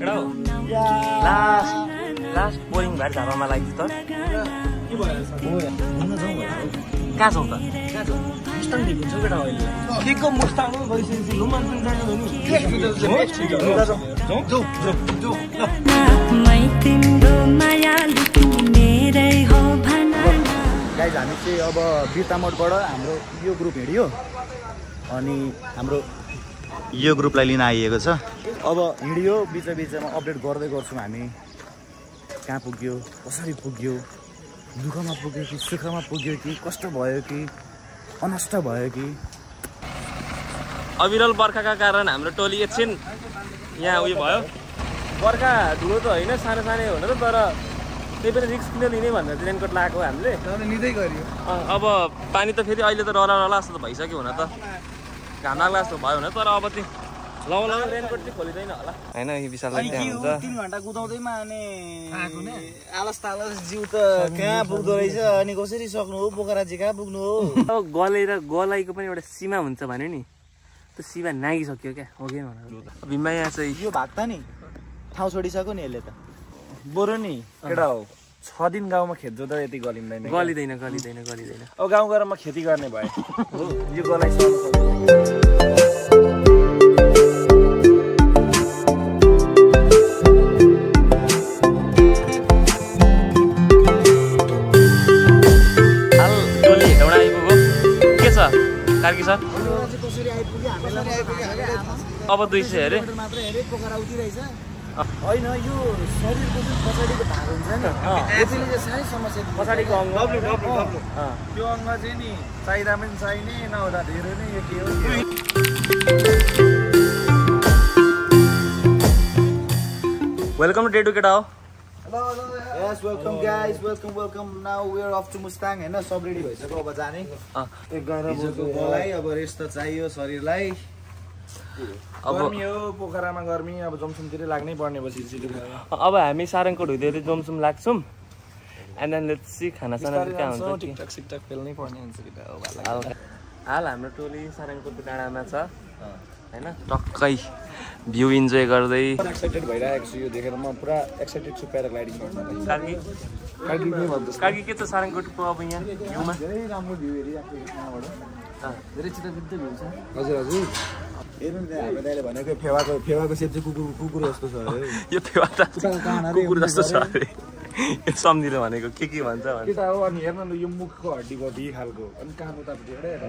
केटा हो last boring भएर झापामा लाग्यो त कहाँ छौ त मुस्ताङ ढिकुन्छ केटा अहिले के को मुस्ताङ गइसकेपछि लुमान पनि जानु भने गाइज हामी चाहिँ अब बिर्तामोडबाट हाम्रो यो ग्रुप हिँड्यो अनि हाम्रो यो ग्रुपलाई लिन आइएको छ। अब हिँड्यो बिचमा अपडेट गर्दै गर्छौँ हामी कहाँ पुग्यो कसरी पुग्यो दुःखमा पुग्यो कि सुखमा पुग्यो कि कष्ट भयो कि अनष्ट भयो कि। अविरल बर्खाका कारण हाम्रो टोली एकछिन यहाँ उयो भयो। बर्खा ठुलो त होइन सानो सानै हुन त तर त्यही पनि रिस्क किन लिने भनेर चाहिँ रेनकोट लगाएको हामीले लिँदै गऱ्यो। अब पानी त फेरि अहिले त रला जस्तो त भइसक्यो हुन त घाम लाग्ला जस्तो भयो हुन तर अब चाहिँ लाउला रेनकोट चाहिँ खोलिँदैन होला होइन यो विशालले त्यहाँ हुन्छ 3 घण्टा कुदाउँदैमा अनि आलस तालस जिउ त कहाँ पुग्दो रहेछ अनि कसरी सक्नु हो पोखरा चाहिँ कहाँ पुग्नु हो। अब गलाइको पनि एउटा सीमा हुन्छ भन्यो नि त्यो सीमा नागिसक्यो क्या हो कि भनेर भिममा यहाँ चाहिँ यो भाग त नि ठाउँ छोडिसक्यो नि यसले त बरु नि केटा हो 6 दिन गाउँमा खेत जोत्दा यति गलिँदैन गलिँदैन अब गाउँ गएर म खेती गर्ने भए हो यो गलाइ सक्नु कार्की सर अब 200 अरे होइन यो शरीरको जुन पछाडिको भाग हुन्छ नि त्यसले चाहिँ साह्रै समस्या पछाडिको अङ्ग त्यो अङ्ग चाहिँ नि चाहिँदा पनि चाहिने नहुँदा धेरै नै यो के हो। वेलकम टु डे टु केटा हो। Yes, welcome guys, welcome. Now we are off to Mustang हैन सब रेडी भइसक्यो अब जाने। एक गरमको बोलाई अब रेस्ट त चाहियो शरीरलाई। अब गर्मी हो पोखरामा गर्मी अब जमसुमतिर लाग्नै पर्ने पछि अब हामी सारङकोट हुँदै जमसुम लाग्छौँ एन्ड देन लेट्स सी खाना साना कहाँ हुन्छ टिकटक पेल्नै पर्ने हुन्छ केटा हो हाल हाम्रो टोली सारङकोट डाँडामा छ हैन टक्कै भ्यू इन्जोय गर्दै एक्साइटेड भइरहेको छु यो देखेर म पुरा एक्साइटेड छु प्याराग्लाइडिङ गर्न। कार्की नै भन्दैछ कार्की के छ सारङकोटको अब यहाँ भ्यूमा धेरै राम्रो भ्यू हेरिरहेको यहाँबाट धेरै चित्त भ्यू छ। हजुर हेर्नु नि हाम्रो दाइले भनेको फेवाको सेप चाहिँ कुकुर जस्तो छ अरे यो फेवा त कुकुर जस्तो छ अरे सम्झिनु भनेको के भन्छ भने केटा हो अनि हेर्न न यो मुखको हड्डी भयो बी खालको अनि कान उतापट्टि एउटा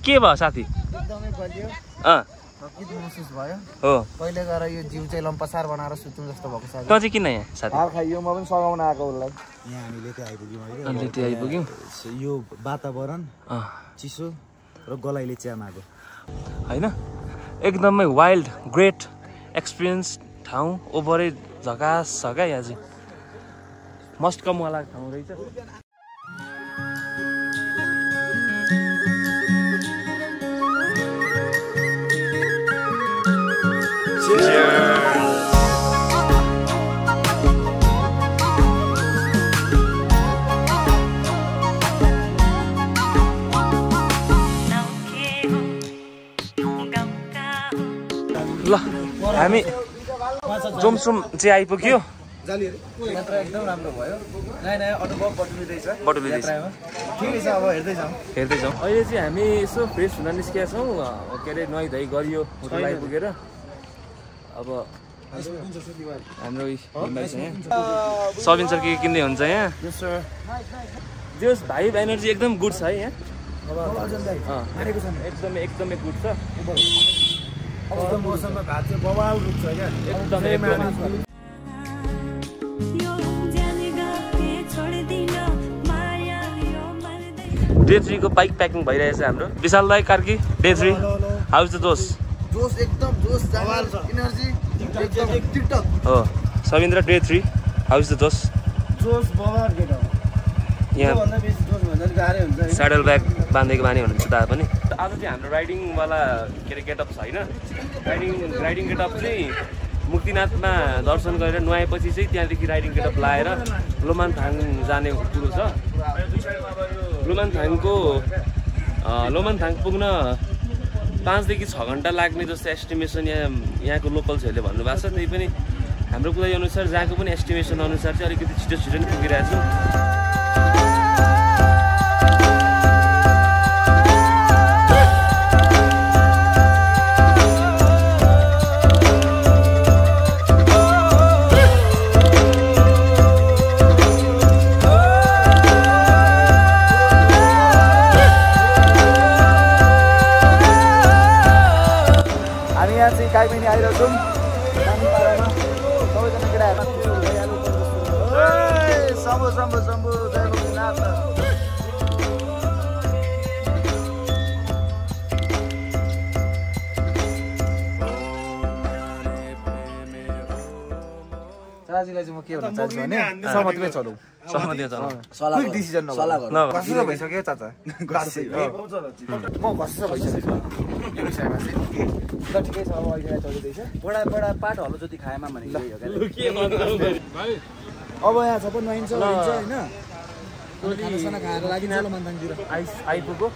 के भयो साथी एकदमै बलियो थकित महसुस भयो हो कहिले गएर यो जिउ चाहिँ लम्पसार बनाएर सुत्नु जस्तो भएको छ। त चाहिँ किन यहाँ साथी हार खाइयो म पनि सगाउन आएको उसलाई यहाँ हामीले त्यो आइपुग्यौँ अहिले त्यो आइपुग्यौँ यो वातावरण चिसो र गलाइले चिया मागो होइन एकदमै वाइल्ड ग्रेट एक्सपिरियन्स ठाउँ ओभरै झकास छ क्या यहाँ चाहिँ मस्ट कम वाला ठाउँ रहेछ। ल हामी जोमसुम चाहिँ आइपुग्यो यात्रा एकदम राम्रो भयो नयाँ अनुभव बटुलिँदैछ ठिकै छ अब हेर्दैछौँ अहिले चाहिँ हामी यसो फ्रेस हुन निस्केका छौँ के अरे नुहाइधुवाइ गरियो होटल आइपुगेर अब हाम्रो सबिन सर के किन्दै हुन्छ यहाँ जोस् भाइब एनर्जी एकदम गुड छ है यहाँ एकदमै गुड छ मौसममा घाट चाहिँ बवाल रुच्छ क्या एकदमै डे 3 को बाइक प्याकिङ भइरहेछ हाम्रो विशाल दाइ Karki day 3 how is the जोस एकदम जोस एनर्जी एकदम टिकटक हो Savindra day 3 how is the जोस बवाल केटा यहाँ भन्दा बेसी जोस भन्दा गाह्रै हुन्छ स्याडल ब्याग बाँधेको बानी हुनुहुन्छ दादा पनि आज चाहिँ हाम्रो राइडिङ वाला के अरे गेटअप छ हैन राइडिङ गेटअप चाहिँ मुक्तिनाथमा दर्शन गरेर नुहाएपछि चाहिँ त्यहाँदेखि राइडिङ गेटअप लाएर लोमानथाङ जाने कुरो छ। लोमानथाङ पुग्न 5 देखि 6 घन्टा लाग्ने जस्तो एस्टिमेसन यहाँको लोकल्सहरूले भन्नुभएको छ। त्यही पनि हाम्रो कुराई अनुसार जहाँको पनि एस्टिमेसन अनुसार चाहिँ अलिकति छिटो नै पुगिरहेको छौँ। काइमिनी आइरहेको छौँ पारामा सबैजना केटाहरू शम्भु शम्भु शम्भु जय मुक्तिनाथ। चाचीलाई चाहिँ म के भन्न चाहन्छु भने सहमतिमै चलौँ। क्विक डिसिजन नगर्नु भइसक्यो चाचा म घस्छ भइसक्यो यो विषयमा चाहिँ। ल ठिकै छ अब अहिले चलिँदैछ बडा पाठ हलो जति खाएमा भनेको अब यहाँ सबै नुहाइन्छ होइन खानासाना खाएर लागि लोमानथाङतिर आइपुग्यो।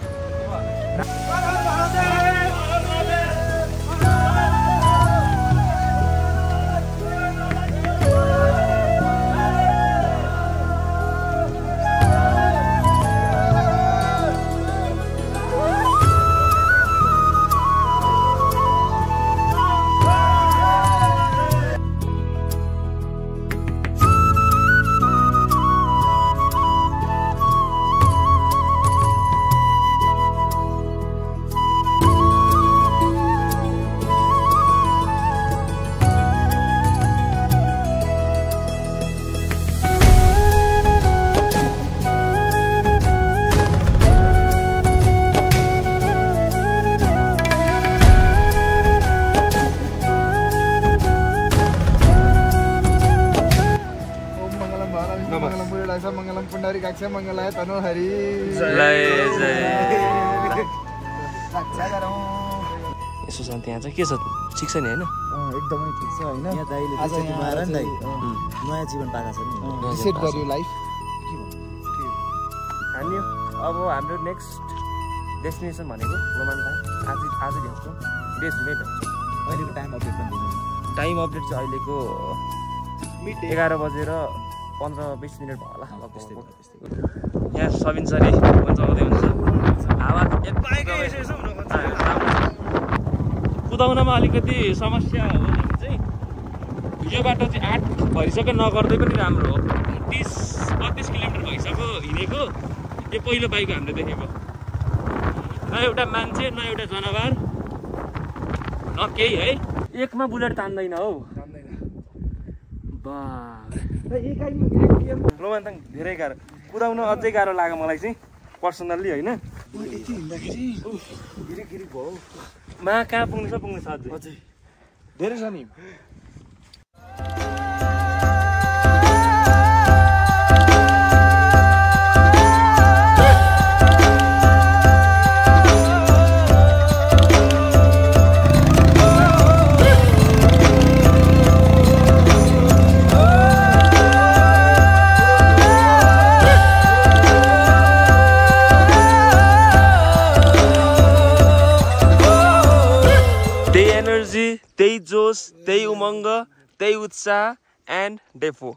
मंगलम पुंडरी काक्ष मंगलाय तनो हरि जय यसो छ त्यहाँ चाहिँ के छ ठिक छ नि हैन एकदमै ठिक छ हैन यहाँ दाइले आज तिमीहरु नि दाइ नयाँ जीवन पाएका छन् नि सेट गर्यो लाइफ हामी अब हाम्रो नेक्स्ट डेस्टिनेसन भनेको लोमानथाङ आज भेट्छौँ डेस्टिनेसन अहिलेको टाइम अपडेट पनि दिनु टाइम अपडेट चाहिँ अहिलेको 11 बजेर 15-20 मिनट भयो होला यहाँ सबिन सरी चलाउँदै हुन्छ हावा कुदाउनमा अलिकति समस्या हो भने चाहिँ यो बाटो चाहिँ 8 भइसक्यो नगर्दै पनि राम्रो हो 30-32 किलोमिटर भइसक्यो हिँडेको यो पहिलो बाइक हामीले देखेको न एउटा मान्छे न एउटा जनावर न केही है एकमा बुलेट तान्दैन हौ लोमानथाङ धेरै गाह्रो कुदाउन अझै गाह्रो लाग्यो मलाई चाहिँ पर्सनल्ली होइन मा कहाँ पुग्नु छ अझै धेरै छ नि त्यही जोश त्यही उमङ्ग त्यही उत्साह एन्ड डेफो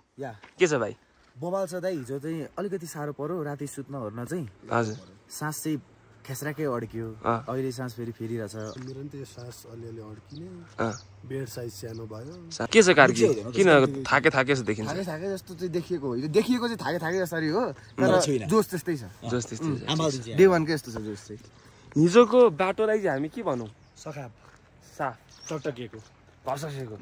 के छ भाइ बबाल छ दाइ हिजो चाहिँ अलिकति साह्रो पर्यो राति सुत्न ओर्न चाहिँ हजुर सास चाहिँ खेस्राकै अड्कियो अहिले सास फेरि फेरिरहेछ मेरो नि त्यो सास अलिअलि अड्किने बेड साइज सानो भयो के छ कार्की किन थाके जस्तो देखिन्छ थाके जस्तो चाहिँ देखिएको हो देखिएको चाहिँ थाके जसरी हो तर जोस त्यस्तै छ डे 1 को यस्तो छ जोस चाहिँ हिजोको बाटोलाई चाहिँ हामी के भनौँ सखाप साफ चटकिएको भर्सकेको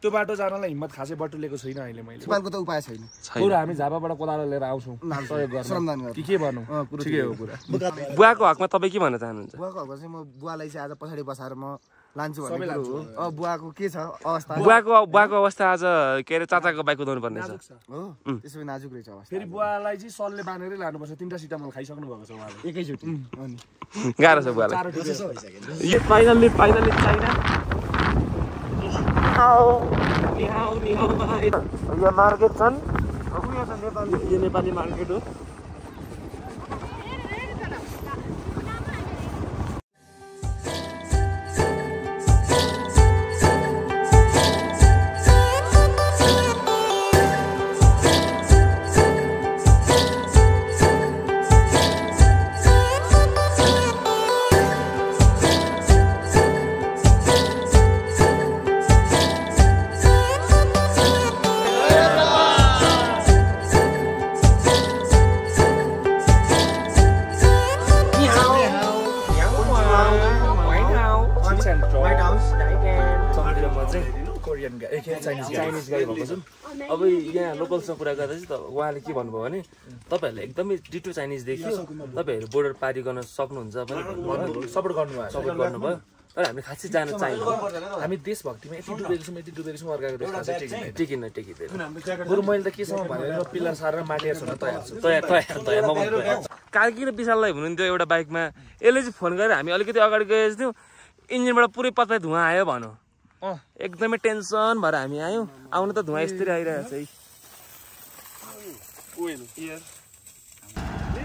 त्यो बाटो जानलाई हिम्मत खासै बटुलेको छैन अहिले मैले नेपालको त उपाय छैन पुरा हामी झापाबाट कोदालो लिएर आउँछौँ सहयोग गर्न के भनौँ ठिकै हो कुरा बुवाको हकमा तपाईँ के भन्न चाहनुहुन्छ बुवाको हकमा चाहिँ म बुवालाई चाहिँ आज पछाडि बसाएर म लान्छु भन्ने कुरो हो बुवाको के छ अवस्था बुवाको अवस्था आज के अरे चाचाको बाइक कुदाउनु पर्ने छ हो त्यसो भए नाजुक रहेछ अवस्था फेरि बुवालाई चाहिँ सलले बाँधेरै लानुपर्छ 3टा सिटामल खाइसक्नु भएको छ उहाँले एकैचोटि अनि गाह्रो छ बुवालाई फाइनल्ली चाहिना यो मार्केट छन् यो नेपाली मार्केट हो चाइनिज गाई भएको छौँ अब यहाँ लोकल्ससँग कुरा गर्दा चाहिँ उहाँले के भन्नुभयो भने तपाईँहरूले एकदमै डिटो चाइनिज देखियो तपाईँहरू बोर्डर पारी गर्न सक्नुहुन्छ पनि सपोर्ट गर्नुभयो तर हामीले खासै जान चाहिन्छ हामी देशभक्तिमा यति डुबेको छौँ अर्काको देशमा चाहिँ टेकिँदैन बरु मैले त केसँग भनेर पिलर सारेर माटी हाल्छु तयार कार्की र विशाललाई हुनुहुन्थ्यो एउटा बाइकमा यसले चाहिँ फोन गरेर हामी अलिकति अगाडि गएका थियौँ इन्जिनबाट पुरै पत्ता धुवा आयो भनौँ एकदमै टेन्सन भएर हामी आयौँ आउनु त धुवा यस्तरी आइरहेको छ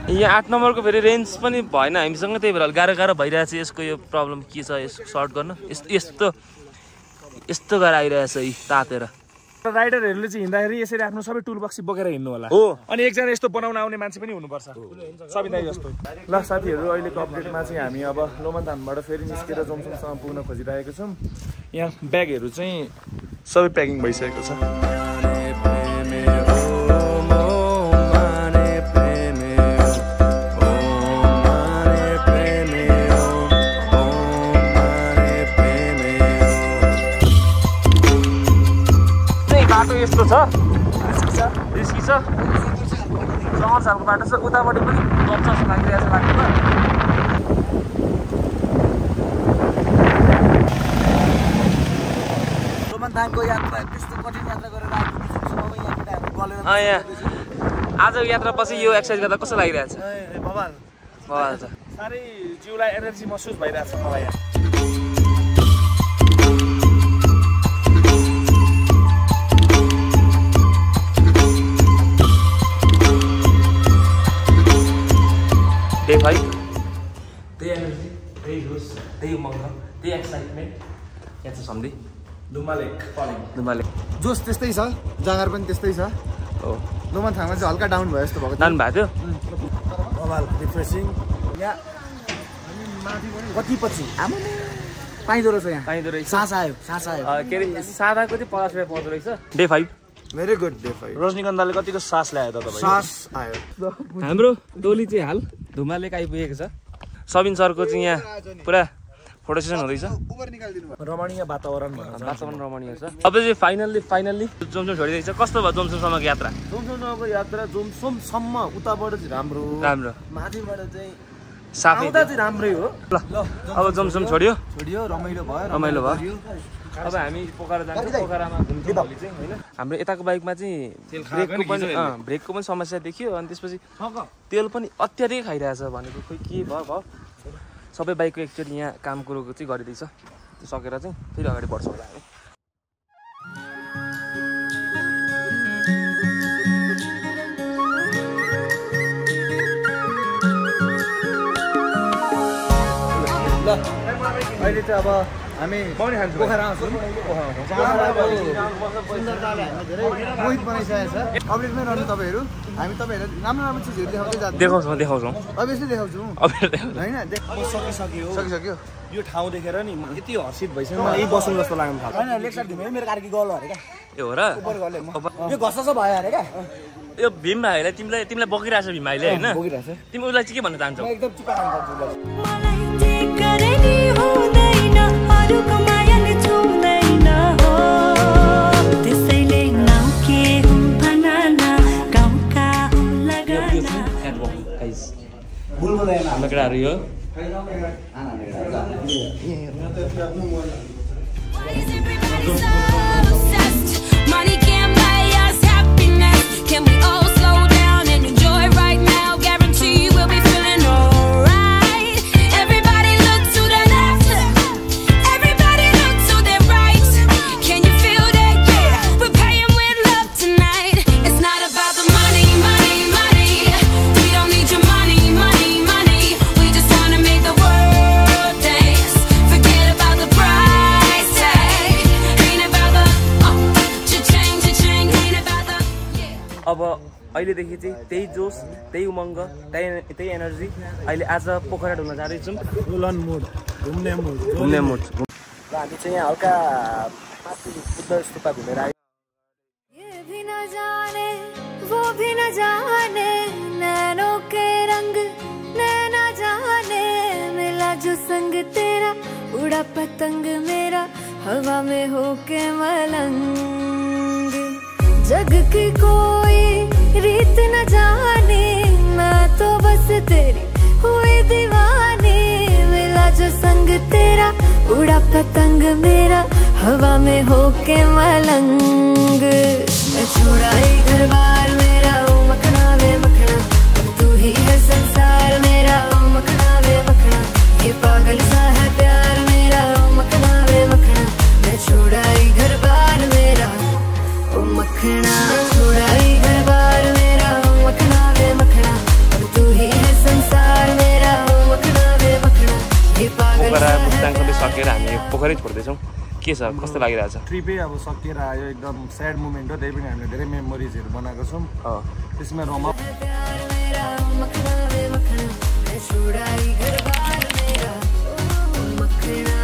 यहाँ 8 नम्बरको फेरि रेन्ज पनि भएन हामीसँग त्यही भएर गाह्रो भइरहेछ यसको यो प्रब्लम के छ यसको सर्ट गर्न यस्तो गरेर आइरहेछ तातेर राइडरहरूले चाहिँ हिँड्दाखेरि यसरी आफ्नो सबै टुल बक्सी बोकेर हिँड्नु होला हो अनि एकजना यस्तो बनाउन आउने मान्छे पनि हुनुपर्छ सबै दाइ जस्तो ल साथीहरू अहिलेको अपडेटमा चाहिँ हामी अब लोमनथानबाट फेरि निस्केर जोमसोमसम्म पुग्न खोजिरहेको छौँ यहाँ ब्यागहरू चाहिँ सबै प्याकिङ भइसकेको छ बाटो यस्तो छ रिस्की छ सहर सालको बाटो छ उताबाट पनि गर्छ जस्तो लागिरहेको छ बाटोमा लोमनथानको यात्रा त्यस्तो कठिन यात्रा गरेर यहाँ आजको यात्रा पछि यो एक्सर्साइज गर्दा कस्तो लागिरहेछ बवाल छ साह्रै जिउलाई एनर्जी महसुस भइरहेछ मलाई यहाँ Day 5, day energy, day juice, day umanग, day excitement. यहाँ चाहिँ सम्धि दुम्बा लेक जोस त्यस्तै छ जाँगर पनि त्यस्तै छ हो लोमनथानमा चाहिँ हल्का डाउन भयो जस्तो भएको जानु भएको थियो बवाल रिफ्रेसिङ यहाँ कति पछि पाइँदो रहेछ यहाँ सास आयो के अरे सादाको चाहिँ 50 रुपियाँ पाउँदो रहेछ डे 5 भेरी गुड डे 5 रजनीगन्धाले कतिको सास ल्यायो त तपाईँ सास आयो हाम्रो टोली चाहिँ हाल धुमा लेक आइपुगेको छ सबिन सरको चाहिँ यहाँ पुरा फोटो सेसन हुँदैछ रमणीय वातावरण रमणीय छ अब चाहिँ फाइनल्ली जोमसोम छोडिदिएछ कस्तो भयो जोमसोमसम्मको यात्रा जोमसोमसम्मको यात्रा जोमसोमसम्म उताबाट चाहिँ राम्रो माथिबाट चाहिँ साफै चाहिँ राम्रै हो ल अब जोमसोम छोड्यो रमाइलो भयो अब हामी पोखरा जान्छौँ पोखरामा घुम्छौँ भोलि चाहिँ होइन हाम्रो यताको बाइकमा चाहिँ ब्रेकको पनि समस्या देखियो अनि त्यसपछि तेल पनि अत्याधिक खाइरहेछ भनेको खोइ के भयो सबै बाइकको एकचोटि यहाँ काम कुरोको चाहिँ गरिदिएछ त्यो सकेर चाहिँ फेरि अगाडि बढ्छौँ होला हामी अहिले चाहिँ अब हामी पोखरा आउँछौँ सुन्दरताले हामी धेरै मोहित बनाइसकेको छ अपडेटमै रहनु तपाईँहरू हामी तपाईँहरू राम्रो चिजहरू देखाउँदै देखाउँछौँ अभियसली देखाउँछौँ होइन सकिसक्यो यो ठाउँ देखेर नि यति हर्षित भइसक्यो यही बसौँ जस्तो लाग्नु थाल्यो होइन लेक्चर दिनु मेरो कार्की गल अरे क्या ए हो र यो घस भयो अरे क्या यो भीम भाइलाई तिमीलाई बोकिरहेछ भीम भाइले होइन तिमी उसलाई चाहिँ के भन्न चाहन्छौ एकदम चिपा हाम्रो केटाहरू यो Money can't buy us happiness. Can we all slow down and enjoy right now? Guarantee we'll be feeling alright. Everybody look to the left. Everybody look to the right. Can you feel that? Yeah. अब अहिलेदेखि चाहिँ त्यही जोस त्यही उमङ्ग त्यही energy अहिले आज पोखरा ढुल्न जाँदैछौँ। डोलन मोड घुम्ने मोड र हामी चाहिँ यहाँ हल्का माथि बुद्ध स्तूपा घुमेर आयो। ये भी न जाने वो भी न जाने नैनों के रंग नैना जाने मिला जो संग तेरा उड़ा पतंग मेरा हवा में होके मलंग। जग की कोई रीत न जाने मैं तो बस तेरी हुई दीवानी मिला जो संग तेरा उड़ा पतंग मेरा हवा में होके मलंग। मैं छुड़ाई घर बार मेरा ओ मखना वे मखना तू ही है संसार मेरा ओ मखना वे मखना ये पागल सा है प्यार मेरा ओ मखना वे मखना। मैं छुड़ाई घर बार मेरा ओ मखना छुड़ाई घर बार मेरा ओ मखना वे मखना तू ही है संसार मेरा ओ मखना वे मखना ये पागल पोखरा मुस्ताङ सबै सकेर हामी पोखरै छोड्दैछौँ। के छ कस्तो लागिरहेछ? ट्रिपै अब सकिएर आयो एकदम स्याड मोमेन्ट हो त्यही पनि हामीले धेरै मेमोरिजहरू बनाएको छौँ त्यसमा रमा प्यार मेरा मखना वे मखना मैं छुड़ाई घर बार मेरा ओ मखना।